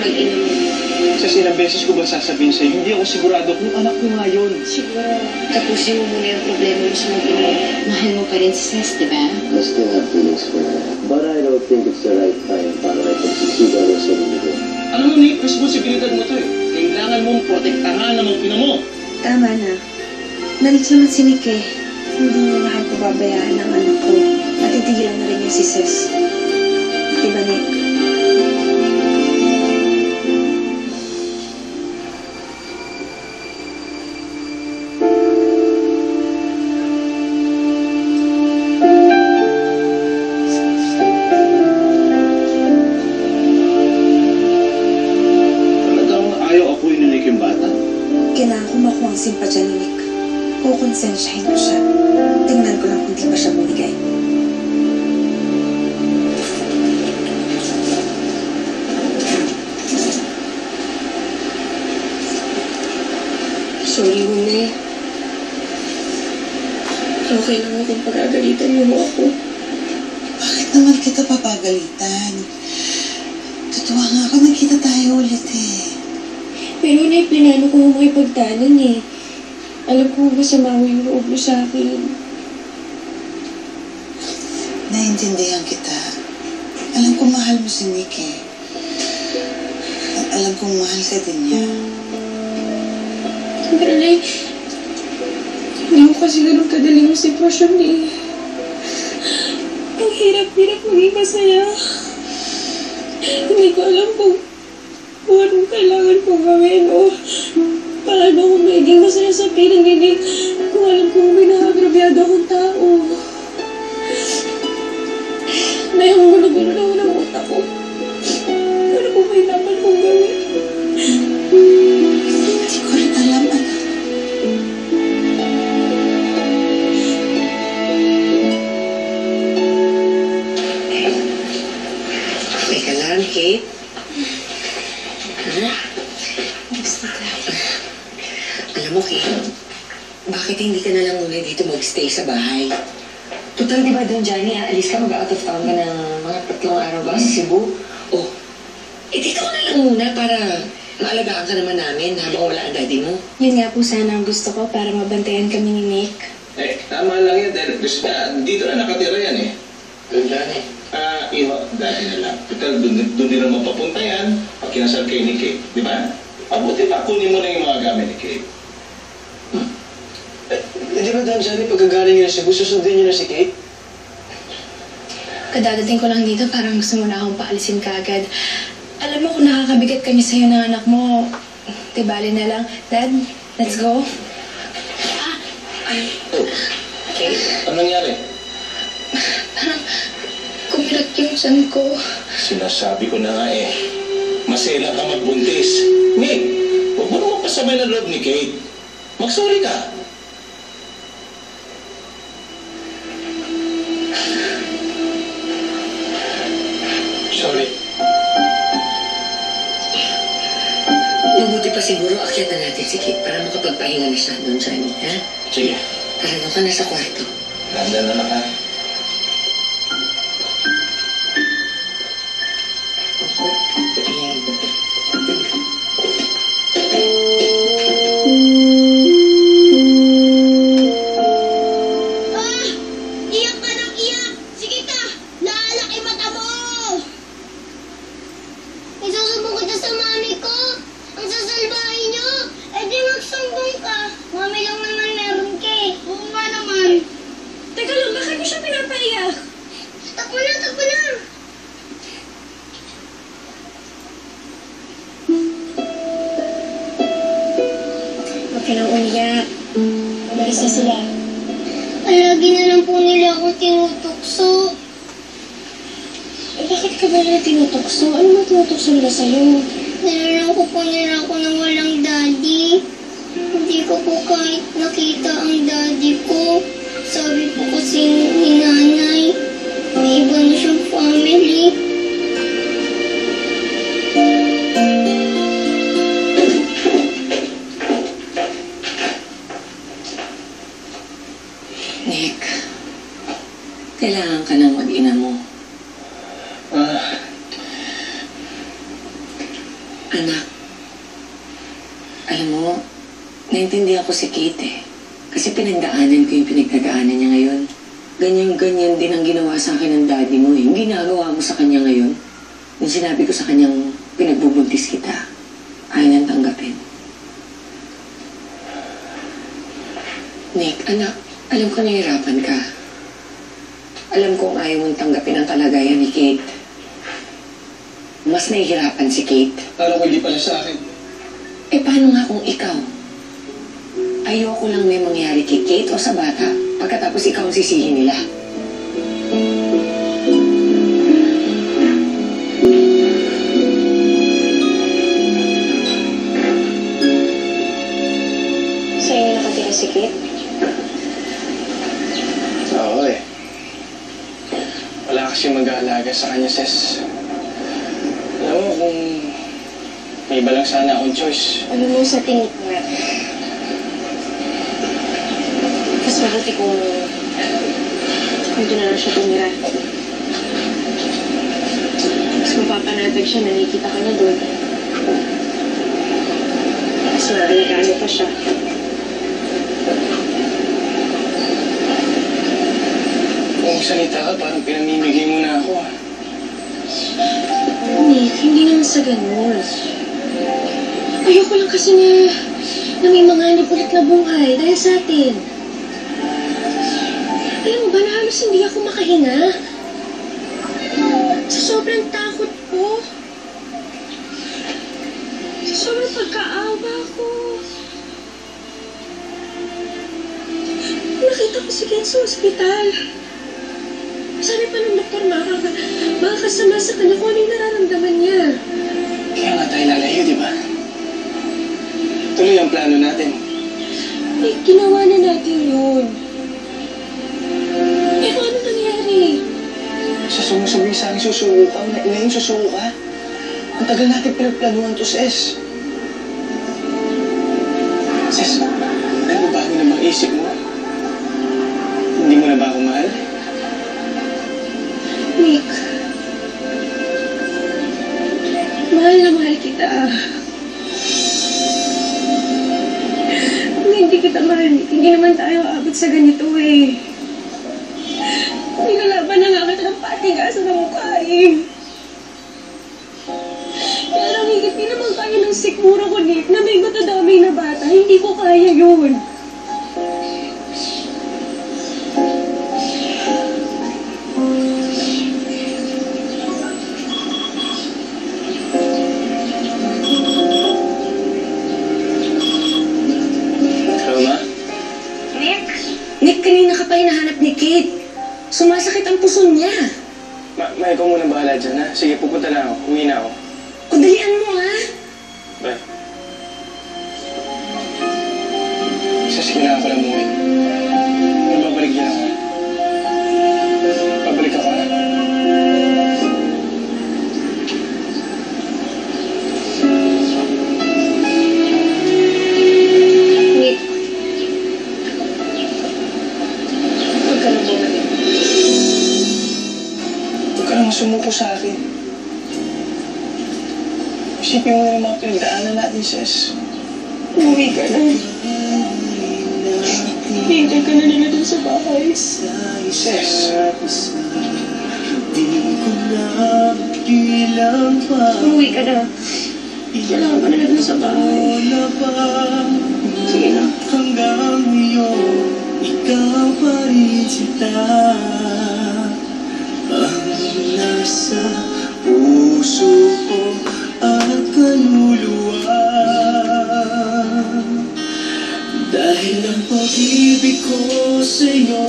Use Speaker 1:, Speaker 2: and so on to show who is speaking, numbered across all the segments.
Speaker 1: mag-ina mo.
Speaker 2: Kasi ilang beses ko ba sasabihin sa'yo, hindi ako sigurado kung anak ko nga yun.
Speaker 1: Siguro, tapusin mo muna yung problema mo sa mag-ina mo. Mahal mo pa rin si Cez, di ba?
Speaker 3: I still have feelings for her. But I don't think it's the right time para ipagsisigaw sa sarili ko.
Speaker 2: Alam mo, Nick, responsibilidad mo to eh. Kailangan mong protektahan ang mga ina mo.
Speaker 4: Tama na. Nalit naman si Nick eh. Hindi niya lahat pababayaan ng anak ko. At itigilan na rin niya si Cez. Diba, Nick? Kailangan ko makuha ang simpatya ni Nick. Kukonsensyahin ko siya. Tingnan ko lang kung di ba siya bumigay.
Speaker 1: Sorry, Mune. Okay lang kung pagagalitan niyo mo ako.
Speaker 5: Bakit naman kita papagalitan? Totoo nga ako, nagkita tayo ulit eh.
Speaker 1: Pero na plinano ko mo ipagtanan eh. Alam ko masama mo yung loob mo sa akin.
Speaker 5: Naiintindihan kita. Alam ko mahal mo si Nick eh. At alam kong mahal ka din niya.
Speaker 1: Pero Nay, hindi mo kasi ganun kadaling yung sitwasyon eh. Ang hirap-hirap maging masaya. Hindi ko alam kung anong kailangan kong gawin o paano ako magiging masaya sa piling. Hindi ko alam kung may nakagrabyado akong tao. Nay, ang gulo-gulo na ng utak ko. Ano po may dapat kong gawin?
Speaker 5: Hindi ko rin alam, anak.
Speaker 6: Teka lang, Kate.
Speaker 1: Gusto ka.
Speaker 6: Alam mo, Kate, bakit hindi ka na lang muna dito mag-stay sa bahay? Total, di ba doon, Johnny, aalis ka, mag-out of town ka ng mga 3 araw ba sa Cebu? Oh, dito ka na lang muna para maalagaan ka naman namin habang wala ang daddy mo.
Speaker 1: Yun nga po sana ang gusto ko para mabantayan kami ni Nick.
Speaker 2: Eh, tama lang yan dahil dito na nakatira yan eh.
Speaker 3: Doon, Johnny.
Speaker 2: Iho, dahil na lang. Total, doon din naman papunta yan pag kinasal kay ni Kate, di ba? Mabuti pa, kunin mo na yung mga gamit ni Kate.
Speaker 7: Di ba, Dan, Johnny, pagkagaling niyo na Cebu, susundin niyo na si Kate?
Speaker 1: Kadadating ko lang dito, parang gusto mo na akong paalisin kaagad. Alam mo kung nakakabigat kami sa'yo ng anak mo, tibali na lang. Dad, let's go.
Speaker 2: Oh,
Speaker 6: Kate?
Speaker 2: ano nangyari?
Speaker 1: Parang kumirat yung tiyan ko.
Speaker 2: Sinasabi ko na nga eh, masela ka magbuntis. Nick, huwag mo naman pasabay na loob ni Kate. Magsuri ka.
Speaker 7: Sorry.
Speaker 6: Mabuti pa siguro akyat na natin si Kate para makapagpahinga na siya doon, Johnny, ha?
Speaker 2: Sige,
Speaker 6: Tara, doon ka na sa kwarto.
Speaker 2: ganda na lang ha.
Speaker 6: Ayan.
Speaker 8: Iyak ka ng iyak! Sige ka! Lalaki mata mo! Isusumbong kita sa mami ko! Ang sasalbahin niyo! Eh di magsumbong ka! Mami lang naman meron ka eh! Oo nga naman!
Speaker 1: Teka lang, bakit mo siya pinapaiyak?
Speaker 8: Takbo na! Takbo na!
Speaker 1: Huwag ka nang umiyak. Umalis na sila.
Speaker 8: Lagi na lang po nila akong tinutukso.
Speaker 1: Eh, bakit ka ba nila tinutokso? Ano ba tinutokso nila sa'yo?
Speaker 8: Niloloko po nila ako ng walang daddy. Hindi ko po kahit nakita ang daddy ko. Sabi po kasi ni nanay, may iba na siyang family.
Speaker 6: Nick, kailangan ka ng mag-ina mo. Anak, alam mo, naintindihan ko si Kate eh. Kasi pinagdaanan ko yung pinagdadaanan niya ngayon. Ganyan-ganyan din ang ginawa sa akin ng daddy mo eh. Yung ginagawa mo sa kanya ngayon. Yung sinabi ko sa kanyang pinagbubuntis kita, ayaw niyang tanggapin. Nick, anak, alam ko nahihirapan ka. Alam kong ayaw mong tanggapin ang kalagayan ni Kate. Mas nahihirapan si Kate.
Speaker 7: Paano kung hindi pala sa akin?
Speaker 6: Eh, paano nga kung ikaw? Ayoko lang may mangyari kay Kate o sa bata pagkatapos ikaw ang sisihin nila.
Speaker 4: Sa inyo nakatira si Kate?
Speaker 7: Oo eh. Wala kasi mag-aalaga sa kanya, Ses. Alam mo, kung may iba lang sana akong choice.
Speaker 4: Ano mo sa tingin ko nga? Mas mabuti kung doon na lang siya tumira. Mas mapapanatag siya, nakikita ka na doon. Mas makakalikaan pa siya.
Speaker 7: Kung salita ka, parang pinamimigay mo na ako ah.
Speaker 4: Nick, hindi naman sa ganun. Ayoko lang kasi na may manganib ulit na buhay dahil sa atin. Alam mo ba na halos hindi ako makahinga? Sa sobrang takot ko. Sa sobrang pagkaawa ko. Nakita ko si Ken sa ospital. Sana pa ng doktor makakasama sa kanya kung ano yung nararamdaman niya.
Speaker 7: Kaya nga tayo lalayo, di ba? Tuloy ang plano natin.
Speaker 4: Eh, ginawa na natin yun. Eh, kung ano nangyari?
Speaker 7: Sa sumusabi sa akin, susuko ka. Ngayon susuko ka. Ang tagal natin pinagplanuhan to, Ses. Ses, nagbabago na bang isip mo? Hindi mo na ba ako mahal?
Speaker 4: Nick, mahal na mahal kita. Kung hindi kita mahal, Nick, hindi naman tayo aabot sa ganito eh. Nilalaban na nga kita ng patigasan ng mukha eh. Kaya lang higit di naman kaya ng sikmura ko, Nick, na may matadamay na bata. Hindi ko kaya yun.
Speaker 6: Nick, kanina ka pa hinahanap ni Kate. Sumasakit ang puso niya.
Speaker 7: May ikaw muna bahala dyan, ha? Sige, pupunta na ako. Uwi na ako.
Speaker 6: Kudalian mo, ha?
Speaker 7: Bye. Sasabihin ako lang umuwi. Babalik din ako. Babalik ako, ha?
Speaker 4: Nick, huwag ka na bumalik.
Speaker 7: Huwag ka nang sumuko sa akin. Isipin mo na yung mga pinagdaanan natin, Ses.
Speaker 4: Umuwi ka na. Hintay ka na nila dun sa bahay.
Speaker 7: Ses.
Speaker 4: Umuwi ka na. Kailangan ka nila dun sa bahay. Sige na.
Speaker 9: Hanggang ngayon, ikaw pa rin sita. Ang nasa puso ko at kaluluwa. Dahil ang pag-ibig ko sa'yo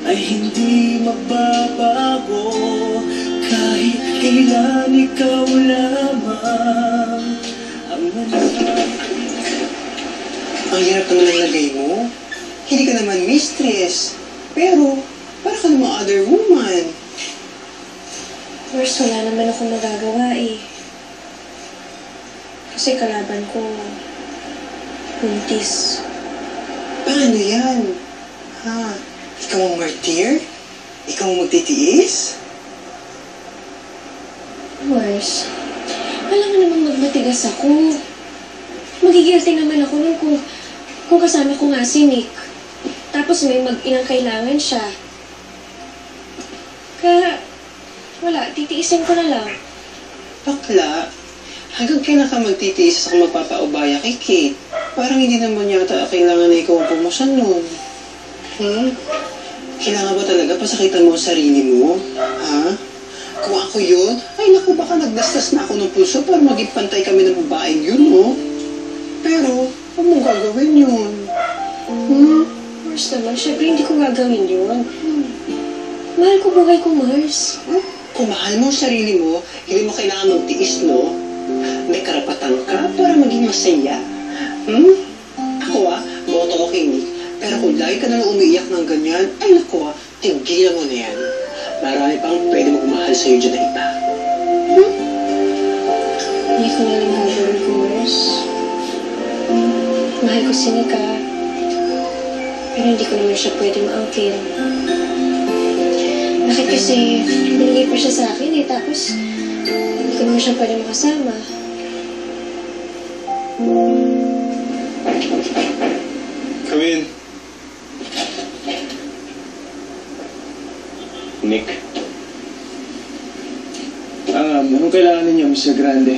Speaker 9: ay hindi magbabago. Kahit kailan ikaw lamang ang
Speaker 5: Ang hirap naman ang lagay mo. Hindi ka naman mistress. Pero, para ka namang other woman.
Speaker 4: First, wala naman ako magagawa eh. Kasi kalaban ko, buntis.
Speaker 5: Paano yan? Ha? Ikaw ang martyr? Ikaw ang magtitiis?
Speaker 4: Mars,
Speaker 1: alam mo namang magmatigas ako. Magigilty naman ako nun kung kasama ko nga si Nick. Tapos may mag-inang kailangan siya. Kaya, wala, titiisin ko na lang.
Speaker 10: Bakla, hanggang kailan ka magtitiis sa magpapaubaya kay Kate? Parang hindi naman yata kailangan na ikaw ang pumusan nun. Kailangan ba talaga pasakitan mo ang sarili mo? Ha? Kung ako yun, ay naku, baka nagdastas na ako ng pulso para maging pantay kami ng babaeng yun, no? Pero, huwag mong gagawin yun.
Speaker 1: Mars naman, syempre hindi ko gagawin yun. Mahal ko buhay ko, Mars.
Speaker 10: Kung mahal mo ang sarili mo, hindi mo kailangan magtiis, no? May karapatan ka para maging masaya. Ako boto ko kay Nick. Pero kung lagi ka na lang umiiyak ng ganyan, ay naku tigilan mo na yan. Marami pang pwede magmahal sa'yo dyan na iba.
Speaker 1: Hindi ko na lang gagawin ko, Mars. Mahal ko si Nick, pero hindi ko naman siya pwede ma-angkin. Bakit kasi binigay pa siya sa akin tapos hindi ko naman siya pwede makasama.
Speaker 7: Kawin.
Speaker 2: Nick,
Speaker 7: Anong kailangan ninyo, Mr. Grande?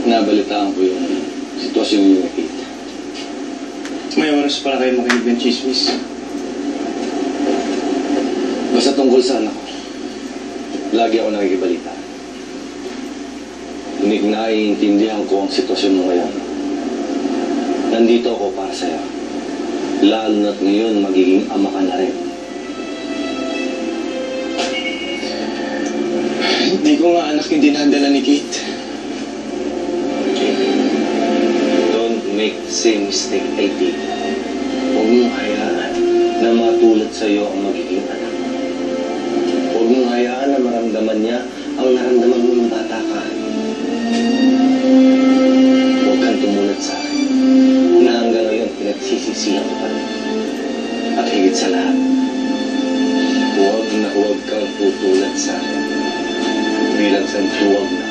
Speaker 3: Nabalitaan ko yung sitwasyon niyo ni Kate.
Speaker 7: May oras para kayo makinig ng chismis.
Speaker 3: Basta tungkol sa anak ko, lagi ako nakikibalita. Nick, naiintindihan ko ang sitwasyon mo ngayon. Nandito ako para sa'yo. Lalo na't ngayon magiging ama ka na rin.
Speaker 7: Hindi ko nga anak yung dinadala ni Kate.
Speaker 3: Don't make the same mistake I did. Huwag mong hayaan na matulad sa'yo ang magiging anak. Huwag mong hayaan na maramdaman niya ang naramdaman mo ng bata ka. Huwag kang tumulat sa akin na hanggang ngayon pinagsisisihan ko pa rin. At higit sa lahat, huwag na huwag kang tutulat sa akin bilang santuwag na